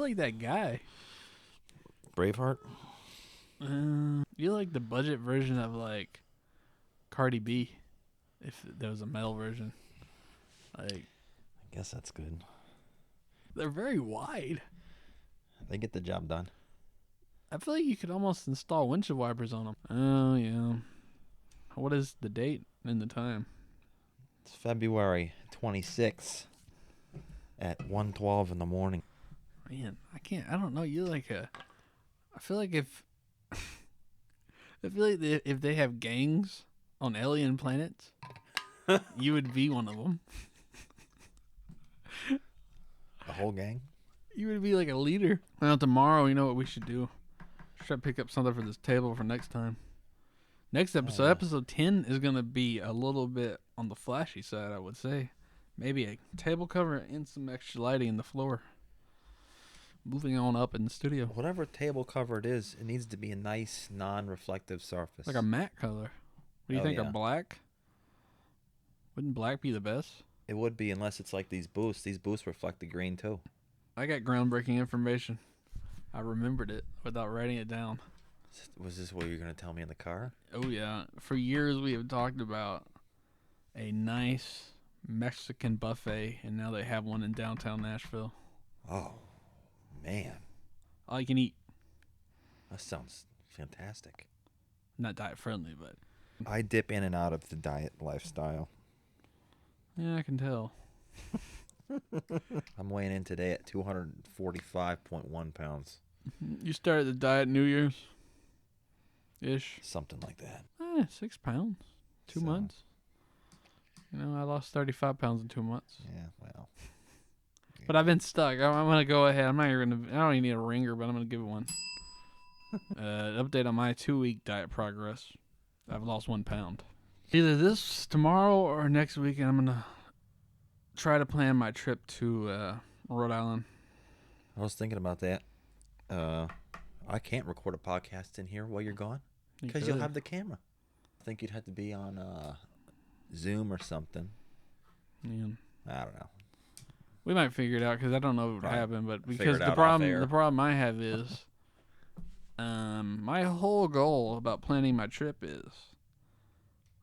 like that guy. Braveheart? You like the budget version of like Cardi B, if there was a male version. Like I guess that's good. they're very wide. They get the job done. I feel like you could almost install windshield wipers on them. Oh yeah. What is the date and the time? It's February 26th at 1:12 in the morning. Man, I don't know. You like a. I feel like if. I feel like if they have gangs on alien planets, you would be one of them. The whole gang? You would be like a leader. Now tomorrow, you know what we should do? Try to pick up something for this table for next time. Next episode, yeah. episode 10 is gonna be a little bit on the flashy side, I would say. Maybe a table cover and some extra lighting in the floor. Moving on up in the studio. Whatever table cover it is, it needs to be a nice, non-reflective surface. Like a matte color. What do you Oh, think yeah. of black? Wouldn't black be the best? It would be, unless it's like these booths. These booths reflect the green too. I got groundbreaking information. I remembered it without writing it down. Was this what you were going to tell me in the car? Oh, yeah. For years, we have talked about a nice Mexican buffet, and now they have one in downtown Nashville. Oh, man. All you can eat. That sounds fantastic. Not diet friendly, but I dip in and out of the diet lifestyle. yeah, I can tell. I'm weighing in today at 245.1 pounds. You started the diet New Year's ish. Something like that. 6 pounds. 2 So- months. You know, I lost 35 pounds in 2 months. Yeah, well. But I've been stuck. I'm going to go ahead. I don't even need a ringer, but I'm going to give it one. Update on my 2-week diet progress. I've lost 1 pound. Either this tomorrow or next weekend, I'm going to try to plan my trip to Rhode Island. I was thinking about that. I can't record a podcast in here while you're gone because you'll could. have the camera. I think you'd have to be on Zoom or something. Yeah. I don't know. We might figure it out because I don't know what would Right. happen. But Figure because it the out off problem, air. the problem I have is, my whole goal about planning my trip is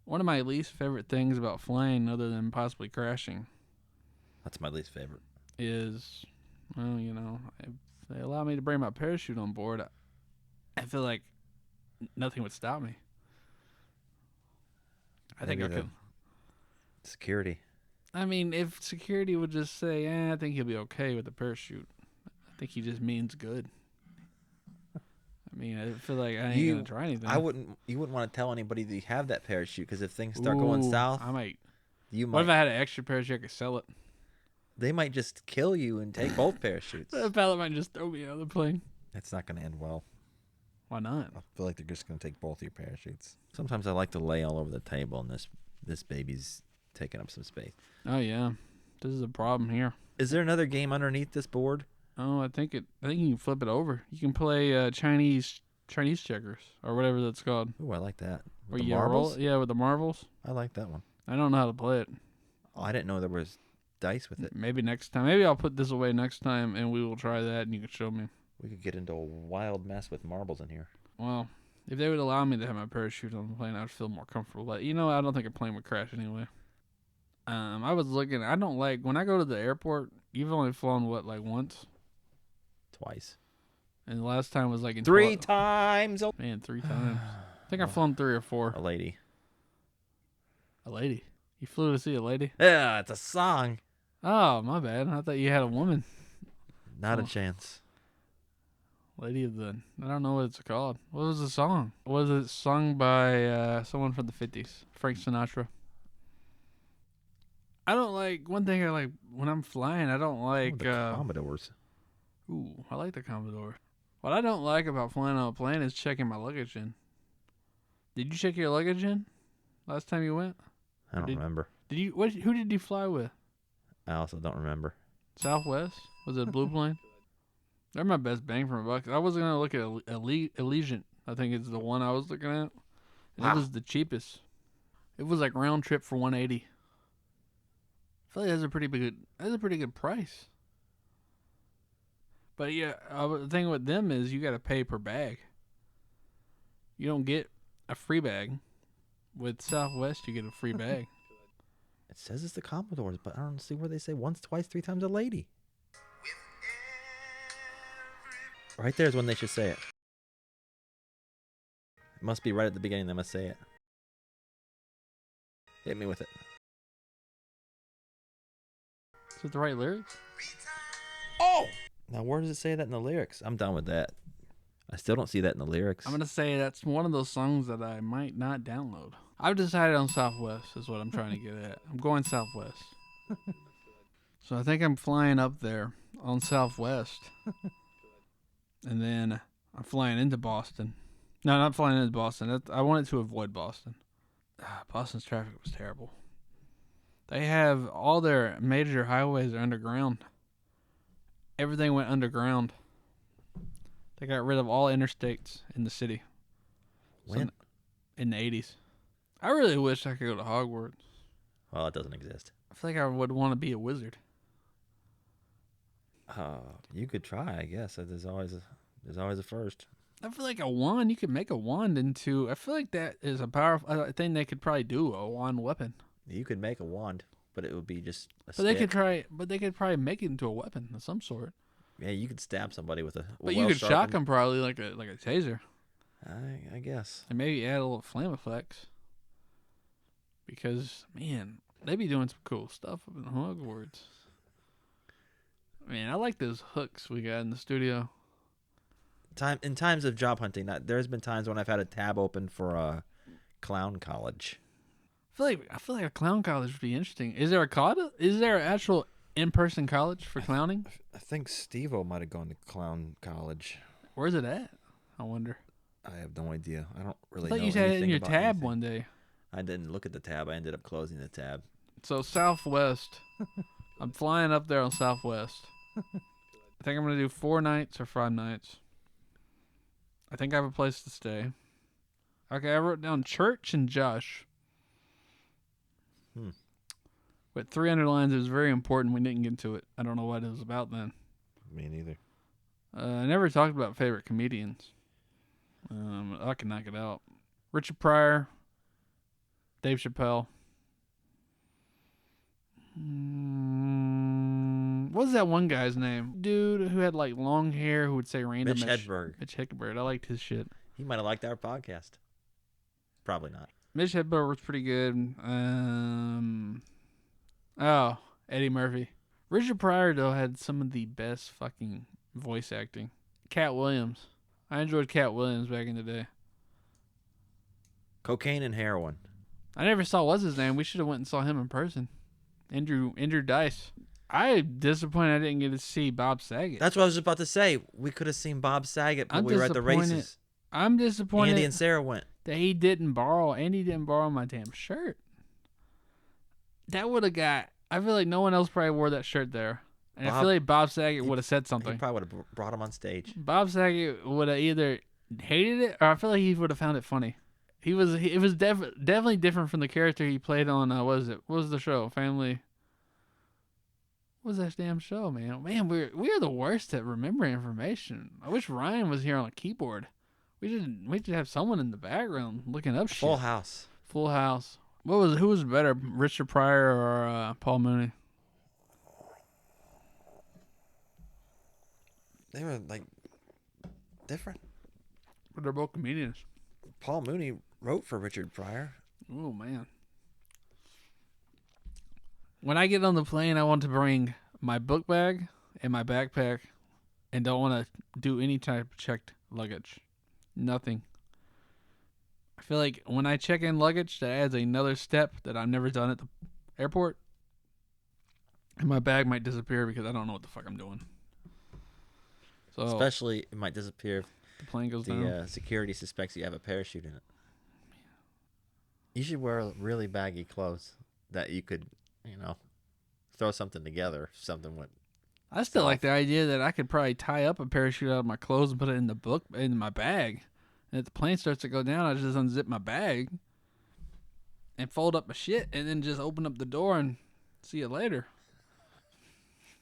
one of my least favorite things about flying, other than possibly crashing, That's my least favorite. is, well, you know, if they allow me to bring my parachute on board, I feel like nothing would stop me. I think I Maybe could. Security. I mean, if security would just say, I think he'll be okay with the parachute. I think he just means good. I mean, I feel like I ain't gonna try anything. You wouldn't want to tell anybody that you have that parachute because if things start going south, I might. you What if might. I had an extra parachute? I could sell it. They might just kill you and take both parachutes. The pilot might just throw me out of the plane. That's not going to end well. Why not? I feel like they're just going to take both your parachutes. Sometimes I like to lay all over the table, and this baby's taking up some space. Oh yeah, this is a problem here. Is there another game underneath this board? Oh, I think you can flip it over. You can play Chinese checkers or whatever that's called. Ooh, I like that. With Where the you marbles? roll, yeah, with the marbles. I like that one. I don't know how to play it. Oh, I didn't know there was dice with it. Maybe next time. Maybe I'll put this away next time, and we will try that, and you can show me. We could get into a wild mess with marbles in here. Well, if they would allow me to have my parachute on the plane, I'd feel more comfortable. But I don't think a plane would crash anyway. I was looking. I don't like when I go to the airport. You've only flown like once, Twice. and the last time was like in 3 times. Oh. Man, 3 times. I think I've flown 3 or 4. A lady. A lady. You flew to see a lady? Yeah, it's a song. Oh, my bad. I thought you had a woman. Not Oh. a chance. Lady of the. I don't know what it's called. What was the song? Was it sung by someone from the 50s? Frank Sinatra. I don't like. One thing I like when I'm flying, I don't like. the Commodores. Ooh, I like the Commodore. What I don't like about flying on a plane is checking my luggage in. Did you check your luggage in last time you went? I don't remember. Did you? Who did you fly with? I also don't remember. Southwest? Was it a blue plane? They're my best bang for my buck. I was gonna look at Allegiant. I think it's the one I was looking at. And it was the cheapest. It was like round trip for $180. I feel like that's a pretty good price. But yeah, the thing with them is you got to pay per bag. You don't get a free bag. With Southwest, you get a free bag. It says it's the Commodores, but I don't see where they say once, twice, 3 times a lady. Right there is when they should say it. It must be right at the beginning they must say it. Hit me with it. Is it the right lyrics? Oh! Now, where does it say that in the lyrics? I'm done with that. I still don't see that in the lyrics. I'm going to say that's one of those songs that I might not download. I've decided on Southwest is what I'm trying to get at. I'm going Southwest. So I think I'm flying up there on Southwest. And then I'm flying into Boston. No, not flying into Boston. I wanted to avoid Boston. Boston's traffic was terrible. They have all their major highways are underground. Everything went underground. They got rid of all interstates in the city. When? In the 80s. I really wish I could go to Hogwarts. Well, it doesn't exist. I feel like I would want to be a wizard. You could try, I guess. There's always a first. I feel like a wand, you could make a wand into... I feel like that is a powerful thing they could probably do, a wand weapon. You could make a wand, but it would be just a But stick. they could probably make it into a weapon of some sort. Yeah, you could stab somebody with a But you could shock them probably like a taser. I guess. And maybe add a little flame effects. Because, man, they be doing some cool stuff up in Hogwarts. Man, I like those hooks we got in the studio. In times of job hunting, there's been times when I've had a tab open for a clown college. I feel like a clown college would be interesting. Is there an actual in-person college for clowning? I think Steve-O might have gone to clown college. Where's it at? I wonder. I have no idea. I don't really I thought know you had it in anything your about tab anything. one day. I didn't look at the tab. I ended up closing the tab. So Southwest. I'm flying up there on Southwest. I think I'm going to do 4 nights or 5 nights. I think I have a place to stay. Okay, I wrote down Church and Josh. With 300 lines, it was very important. We didn't get to it. I don't know what it was about then. Me neither. I never talked about favorite comedians. I can knock it out. Richard Pryor. Dave Chappelle. What was that one guy's name? Dude who had like long hair who would say random Mitch Hedberg. Mitch Hedberg. I liked his shit. He might have liked our podcast. Probably not. Mitch Hedberg was pretty good. Eddie Murphy. Richard Pryor, though, had some of the best fucking voice acting. Cat Williams. I enjoyed Cat Williams back in the day. Cocaine and heroin. I never saw what's his name. We should have went and saw him in person. Andrew Dice. I'm disappointed I didn't get to see Bob Saget. That's what I was about to say. We could have seen Bob Saget, but we were at the races. I'm disappointed. Andy and Sarah went. That Andy didn't borrow my damn shirt. That would have got... I feel like no one else probably wore that shirt there. And I feel like Bob Saget would have said something. He probably would have brought him on stage. Bob Saget would have either hated it or I feel like he would have found it funny. It was definitely different from the character he played on, what was the show? Family... What was that damn show, man? Man, we're the worst at remembering information. I wish Ryan was here on a keyboard. We should have someone in the background looking up shit. Full House. Full House. Who was better, Richard Pryor or Paul Mooney? They were like different. But they're both comedians. Paul Mooney wrote for Richard Pryor. Oh man. When I get on the plane, I want to bring my book bag and my backpack and don't want to do any type of checked luggage. Nothing. I feel like when I check in luggage, that adds another step that I've never done at the airport. And my bag might disappear because I don't know what the fuck I'm doing. So Especially, it might disappear if the plane goes down. the security suspects you have a parachute in it. You should wear really baggy clothes that you could, throw something together. Something with. I still like the idea that I could probably tie up a parachute out of my clothes and put it in my bag. And if the plane starts to go down, I just unzip my bag and fold up my shit and then just open up the door and see you later.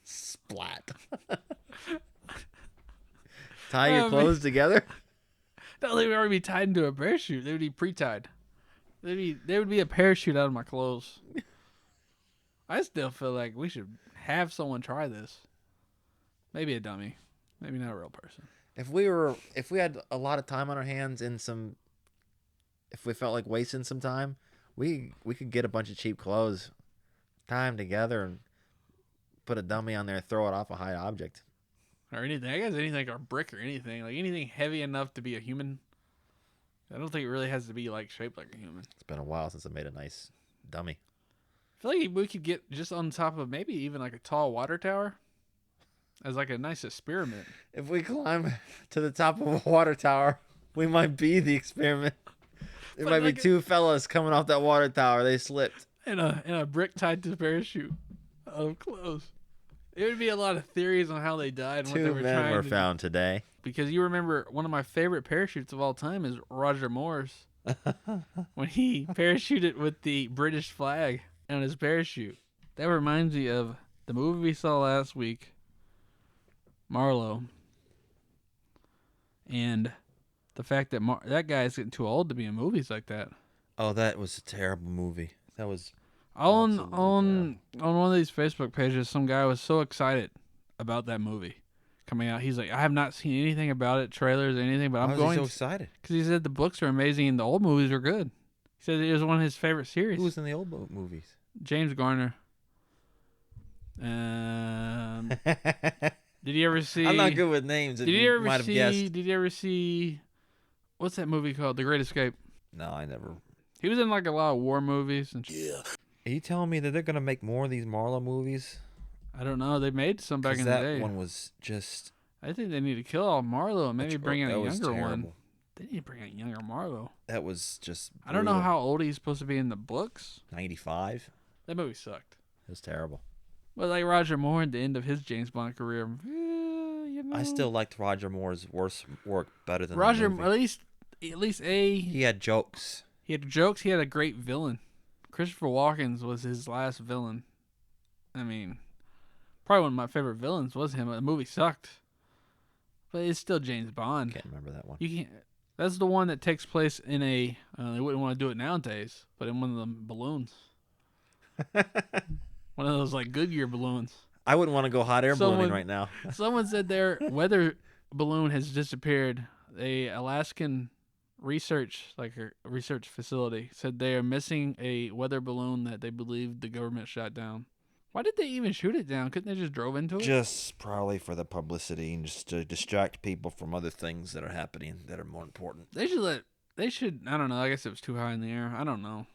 Splat. Tie your clothes together? No, they would already be tied into a parachute. They would be pre-tied. There would be a parachute out of my clothes. I still feel like we should have someone try this. Maybe a dummy. Maybe not a real person. If we had a lot of time on our hands and if we felt like wasting some time, we could get a bunch of cheap clothes, tie them together, and put a dummy on there, throw it off a high object. Or anything. I guess anything, or brick or anything. Like anything heavy enough to be a human. I don't think it really has to be like shaped like a human. It's been a while since I made a nice dummy. I feel like we could get just on top of maybe even like a tall water tower as like a nice experiment. If we climb to the top of a water tower, we might be the experiment. There might be two fellas coming off that water tower. They slipped. And a brick tied to the parachute of clothes. It would be a lot of theories on how they died and what they were trying to do. 2 men were found today. Because you remember one of my favorite parachutes of all time is Roger Moore's. When he parachuted with the British flag on his parachute. That reminds me of the movie we saw last week, Marlowe. And the fact that that guy is getting too old to be in movies like that. Oh, that was a terrible movie. That was on one of these Facebook pages, some guy was so excited about that movie coming out. He's like, I have not seen anything about it, trailers or anything, but I'm going. Why was he so excited? Because he said the books are amazing and the old movies are good. He said it was one of his favorite series. Who was in the old movies? James Garner. Did you ever see? I'm not good with names. Did you ever see? What's that movie called? The Great Escape. No, I never. He was in like a lot of war movies and. Yeah. Are you telling me that they're gonna make more of these Marlowe movies? I don't know. They made some back in the day. That one was just. I think they need to kill all Marlowe and maybe bring in a younger one. Terrible. They need to bring in a younger Marlowe. That was just. I don't know how old he's supposed to be in the books. 95. That movie sucked. It was terrible. But like Roger Moore at the end of his James Bond career, you know. I still liked Roger Moore's work better than Roger. The movie. At least he had jokes. He had jokes. He had a great villain. Christopher Walken was his last villain. I mean, probably one of my favorite villains was him. The movie sucked, but it's still James Bond. Can't remember that one. You can't. That's the one that takes place in a. They wouldn't want to do it nowadays, but in one of them balloons. One of those like Goodyear balloons. I wouldn't want to go hot air ballooning right now. Someone said their weather balloon has disappeared. A Alaskan research facility said they are missing a weather balloon that they believe the government shot down. Why did they even shoot it down? Couldn't they just drove into it? Just probably for the publicity and just to distract people from other things that are happening that are more important. They should. I don't know. I guess it was too high in the air. I don't know.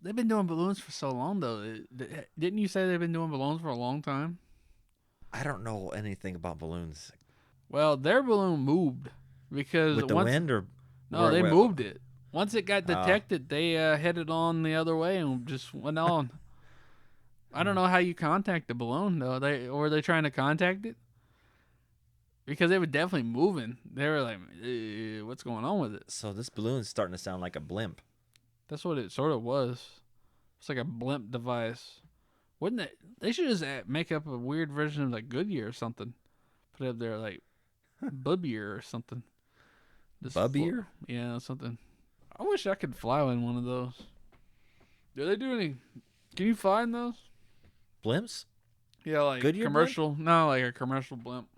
They've been doing balloons for so long, though. Didn't you say they've been doing balloons for a long time? I don't know anything about balloons. Well, their balloon moved because with the wind or no, they moved it. Once it got detected, they headed on the other way and just went on. I don't know how you contact the balloon though. Were they trying to contact it? Because they were definitely moving. They were like, "What's going on with it?" So this balloon's starting to sound like a blimp. That's what it sort of was. It's like a blimp device. Wouldn't it? They should just make up a weird version of like Goodyear or something. Put it up there like Bubbier or something. Bubbier? Yeah, something. I wish I could fly in one of those. Do they do any? Can you find those? Blimps? Yeah, like Goodyear commercial. blimp? No, like a commercial blimp.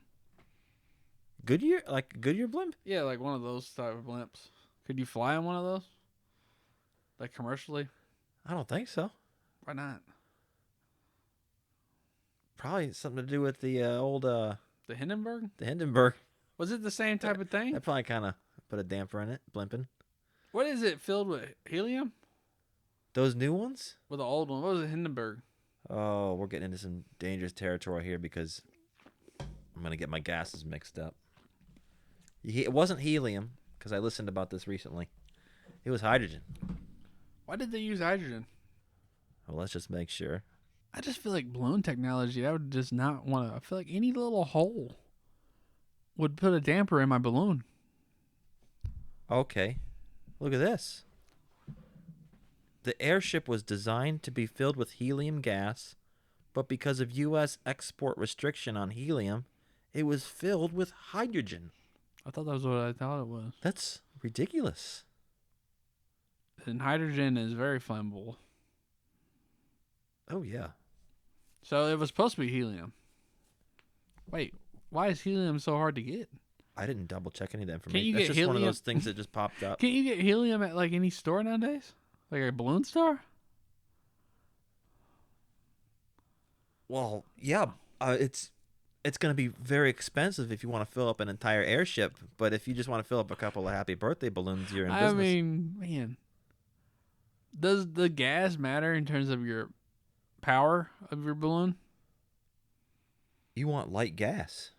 Goodyear? Like a Goodyear blimp? Yeah, like one of those type of blimps. Could you fly in one of those? Like commercially? I don't think so. Why not? Probably something to do with the old the Hindenburg? The Hindenburg. Was it the same type of thing? That probably kind of put a damper in it, blimping. What is it filled with? Helium? Those new ones? With the old one. What was it, Hindenburg? Oh, we're getting into some dangerous territory here because I'm going to get my gases mixed up. It wasn't helium because I listened about this recently. It was hydrogen. Why did they use hydrogen? Well, let's just make sure. I just feel like balloon technology, I would just not want to. I feel like any little hole would put a damper in my balloon. Okay. Look at this. The airship was designed to be filled with helium gas, but because of U.S. export restriction on helium, It was filled with hydrogen. I thought that was what I thought it was. That's ridiculous. And hydrogen is very flammable. Oh, yeah. So it was supposed to be helium. Wait, why is helium so hard to get? I didn't double check any of that Can't information. you That's get just one of helium? those things that just popped up. Can't you get helium at like any store nowadays? Like a balloon store? Well, yeah, it's going to be very expensive if you want to fill up an entire airship. But if you just want to fill up a couple of happy birthday balloons, you're in business. I mean, man. Does the gas matter in terms of your power of your balloon? You want light gas.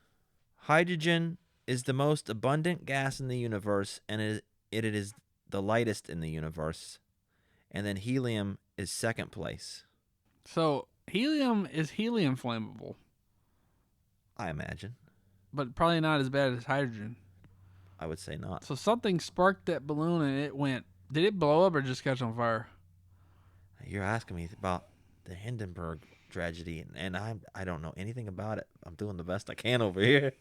Hydrogen is the most abundant gas in the universe, and it is the lightest in the universe. And then helium is second place, So helium is helium flammable, I imagine. but probably not as bad as hydrogen. I would say not. So something sparked that balloon and it went. Did it blow up or just catch on fire? You're asking me about the Hindenburg tragedy, and I don't know anything about it. I'm doing the best I can over here.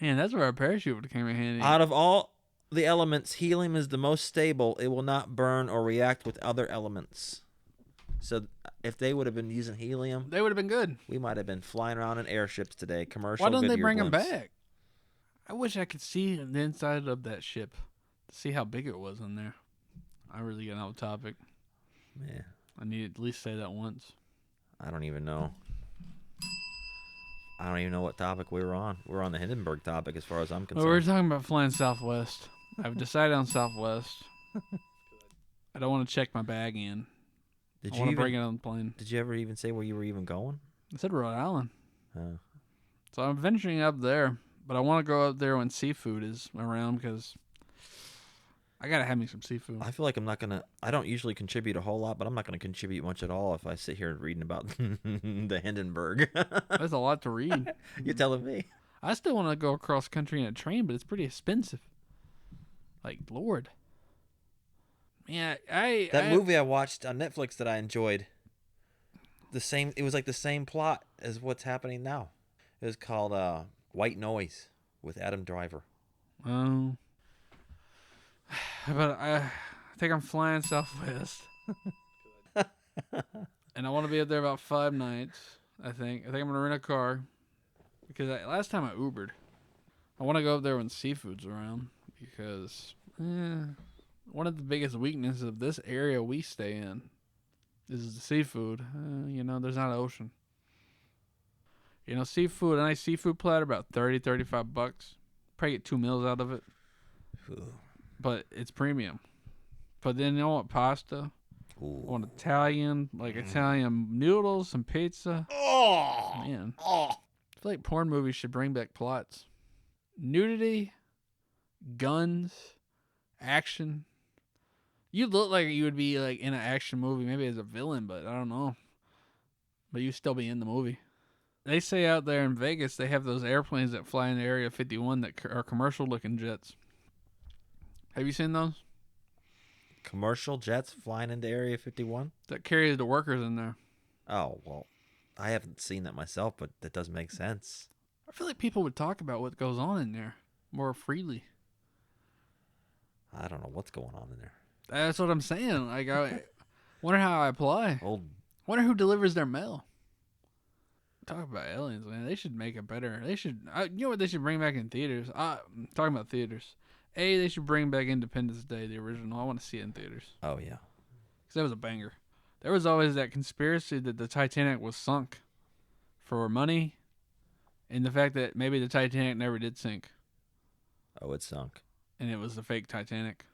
Man, that's where a parachute would have came in handy. Out of all the elements, helium is the most stable. It will not burn or react with other elements. So if they would have been using helium, They would have been good. we might have been flying around in airships today. Commercial. Why don't they Goodyear bring them blimps. back? I wish I could see the inside of that ship to see how big it was in there. I really got off topic. Yeah, I need to at least say that once. I don't even know. I don't even know what topic we were on. We're on the Hindenburg topic as far as I'm Well, we were concerned. talking about flying Southwest. I've decided on Southwest. I don't want to check my bag in. Did I you want to even, bring it on the plane. Did you ever even say where you were even going? I said Rhode Island. Oh. So I'm venturing up there, but I want to go up there when seafood is around because I got to have me some seafood. I feel like I'm not gonna. I don't usually contribute a whole lot, but I'm not gonna contribute much at all if I sit here reading about the Hindenburg. There's a lot to read. You're telling me. I still want to go across country in a train, but it's pretty expensive. Like, Lord. Man, That movie I watched on Netflix that I enjoyed. It was like the same plot as what's happening now. It was called White Noise with Adam Driver. Oh. But I think I'm flying Southwest. And I want to be up there about 5 nights, I think. I think I'm going to rent a car. Because last time I Ubered. I want to go up there when seafood's around. Because one of the biggest weaknesses of this area we stay in is the seafood. There's not an ocean. Seafood, a nice seafood platter, about $30-$35. Probably get 2 meals out of it. Ooh. But it's premium. But then I want pasta. Ooh. I want Italian, like Italian noodles, some pizza. Oh, Man, oh. I feel like porn movies should bring back plots. Nudity, guns, action. You look like you would be like in an action movie, maybe as a villain, but I don't know. But you'd still be in the movie. They say out there in Vegas they have those airplanes that fly in Area 51 that are commercial-looking jets. Have you seen those? Commercial jets flying into Area 51? That carries the workers in there. Oh, well, I haven't seen that myself, but that does make sense. I feel like people would talk about what goes on in there more freely. I don't know what's going on in there. That's what I'm saying. Like, I wonder how I apply. Old Wonder who delivers their mail. Talk about aliens, man. They should make it better. They should. You know what they should bring back in theaters? Talking about theaters. They should bring back Independence Day, the original. I want to see it in theaters. Oh, yeah. Because that was a banger. There was always that conspiracy that the Titanic was sunk for money, and the fact that maybe the Titanic never did sink, Oh, it sunk. and it was a fake Titanic.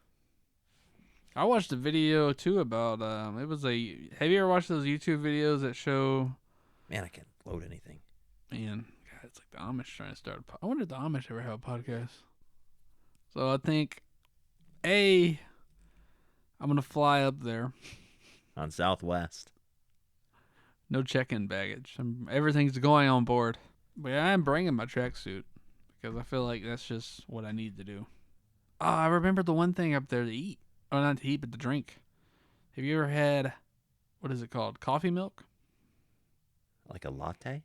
I watched a video too about it was a. Have you ever watched those YouTube videos that show? Man, I can't load anything. Man, God, it's like the Amish trying to start. I wonder if the Amish ever have a podcast. So I think, I'm gonna fly up there. On Southwest. No check-in baggage. Everything's going on board. But yeah, I'm bringing my tracksuit because I feel like that's just what I need to do. Oh, I remember the one thing up there to eat. Oh, not to eat, but to drink. Have you ever had, what is it called? Coffee milk? Like a latte?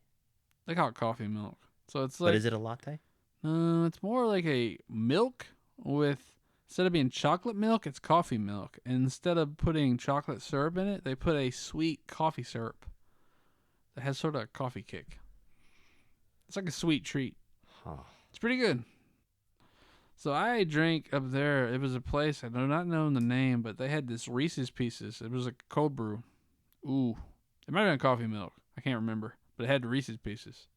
They call it coffee milk. So it's But like is it a latte? it's more like a milk with instead of being chocolate milk, it's coffee milk. And instead of putting chocolate syrup in it, they put a sweet coffee syrup that has sort of a coffee kick. It's like a sweet treat. Huh. It's pretty good. So I drank up there. It was a place I do not know the name, but they had this Reese's Pieces. It was a cold brew. Ooh, it might have been coffee milk. I can't remember, but it had Reese's Pieces.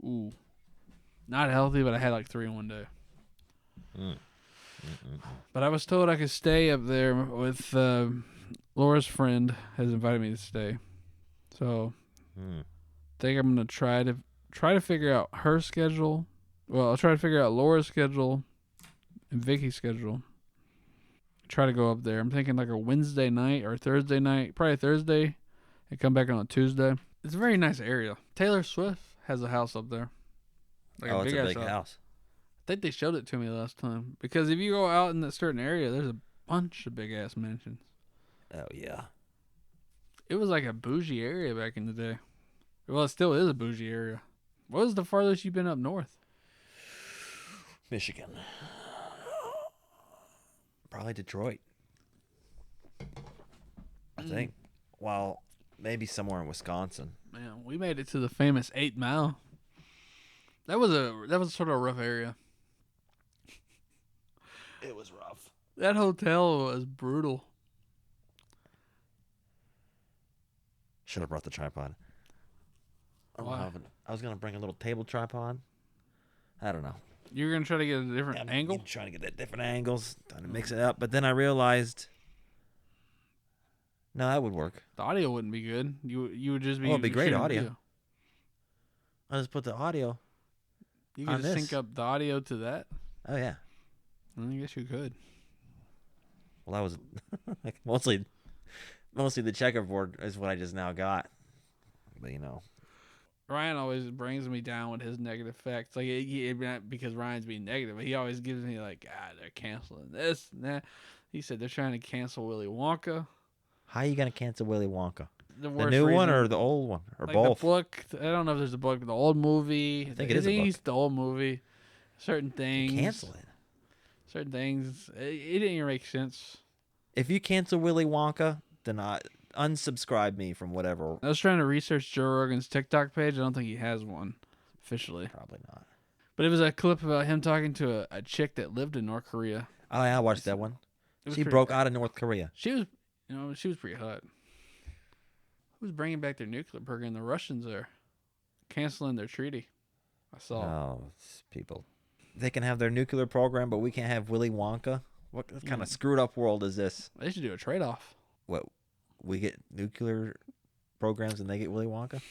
Ooh, not healthy, but I had like 3 in one day. But I was told I could stay up there with Laura's friend has invited me to stay. So I think I'm gonna try to figure out her schedule. Well, I'll try to figure out Laura's schedule and Vicky's schedule. Try to go up there. I'm thinking like a Wednesday night or Thursday night, probably Thursday, and come back on a Tuesday. It's a very nice area. Taylor Swift has a house up there. Like It's a ass big house. I think they showed it to me last time. Because if you go out in that certain area, there's a bunch of big ass mansions. Oh, yeah. It was like a bougie area back in the day. Well, it still is a bougie area. What was the farthest you've been up north? Michigan. Probably Detroit. I think. Well, maybe somewhere in Wisconsin. Man, we made it to the famous 8 Mile. That was sort of a rough area. It was rough. That hotel was brutal. Should have brought the tripod. Why? I was going to bring a little table tripod. I don't know. You're gonna try to get a different angle. Trying to get at different angles, trying to mix it up. But then I realized, no, that would work. The audio wouldn't be good. You would just be. It'd be great shooting audio. video. I'll just put the audio. You could on just this. sync up the audio to that. Oh yeah. I guess you could. Well, that was like mostly the checkerboard is what I just now got. But Ryan always brings me down with his negative facts. Like, not because Ryan's being negative, but he always gives me like, they're canceling this and that. He said they're trying to cancel Willy Wonka. how are you gonna cancel Willy Wonka? The The new one or the old one or like both? The book. I don't know if there's a book. The old movie. I think it is a book. The old movie. Certain things. Cancel it. Certain things. It didn't even make sense. If you cancel Willy Wonka, then unsubscribe me from whatever. I was trying to research Joe Rogan's TikTok page. I don't think he has one officially. Probably not. But it was a clip about him talking to a chick that lived in North Korea. Oh yeah, I watched that one. It was She pretty- broke out of North Korea. She was pretty hot. Who's bringing back their nuclear program? The Russians are canceling their treaty. I saw. Oh, people. They can have their nuclear program, but we can't have Willy Wonka? What kind of screwed up world is this? They should do a trade-off. What, we get nuclear programs and they get Willy Wonka?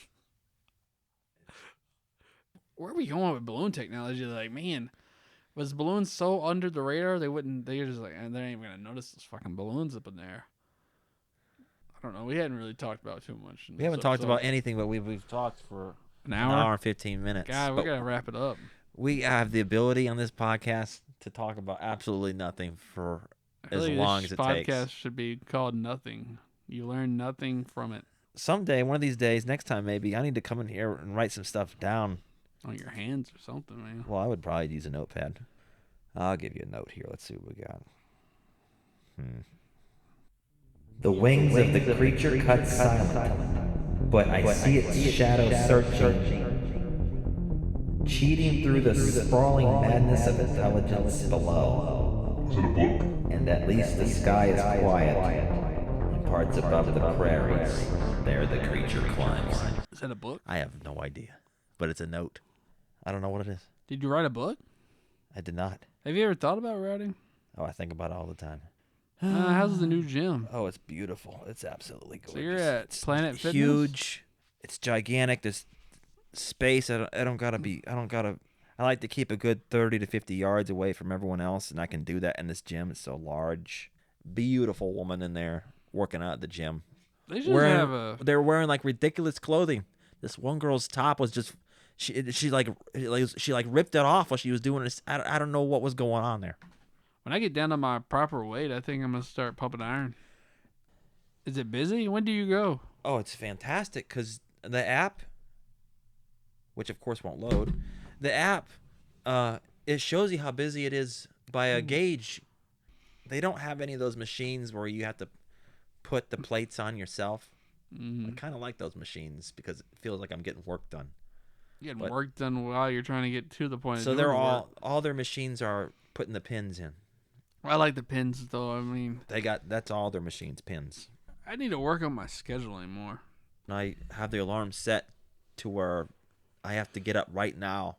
Where are we going with balloon technology? Like, man, was balloons so under the radar they're just like, they ain't even gonna notice those fucking balloons up in there. I don't know. We hadn't really talked about it too much. We haven't talked about anything, but we've talked for an an hour. hour and 15 minutes. God, we But gotta wrap it up. we have the ability on this podcast to talk about absolutely nothing for I feel as like long this as it podcast takes. should be called Nothing. You learn nothing from it Someday, one of these days, next time maybe, I need to come in here and write some stuff down. on your hands or something, man. Well, I would probably use a notepad. I'll give you a note here. Let's see what we got. The wings of the creature cut silent, but I see its shadow searching, cheating through the sprawling madness of intelligence below. Is it a book? And at least the sky is quiet, and parts above the prairies, there the creature climbs. Is that a book? I have no idea, but it's a note. I don't know what it is. Did you write a book? I did not. Have you ever thought about writing? Oh, I think about it all the time. How's the new gym? Oh, it's beautiful. It's absolutely gorgeous. So you're at It's Planet Fitness? huge. It's gigantic. There's space. I like to keep a good 30 to 50 yards away from everyone else, and I can do that in this gym. It's so large. Beautiful woman in there working out at the gym. They should have a. They're wearing like ridiculous clothing. This one girl's top was just she ripped it off while she was doing this. I don't know what was going on there. When I get down to my proper weight, I think I'm gonna start pumping iron. Is it busy? When do you go? Oh, it's fantastic because the app which of course won't load. The app, it shows you how busy it is by a gauge. They don't have any of those machines where you have to put the plates on yourself. I kind of like those machines because it feels like I'm getting work done. Getting work done while you're trying to get to the point. So of they're doing the work. all their machines are putting the pins in. I like the pins though. I mean, That's all their machines, pins. I need to work on my scheduling more. And I have the alarm set to where I have to get up right now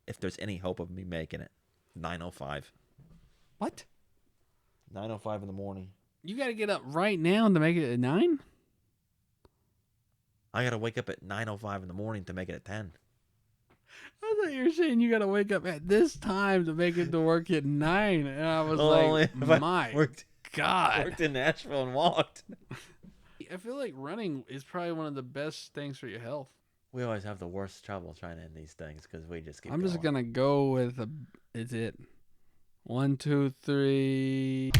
if there's any hope of me making it. 9:05. What? 9:05 in the morning. You got to get up right now to make it at 9? I got to wake up at 9:05 in the morning to make it at 10. I thought you were saying you got to wake up at this time to make it to work at 9. And I was Only like, if I my worked God. in Nashville and walked. I feel like running is probably one of the best things for your health. We always have the worst trouble trying to end these things because we just keep I'm just going. going to go with it's it. 1, 2, 3.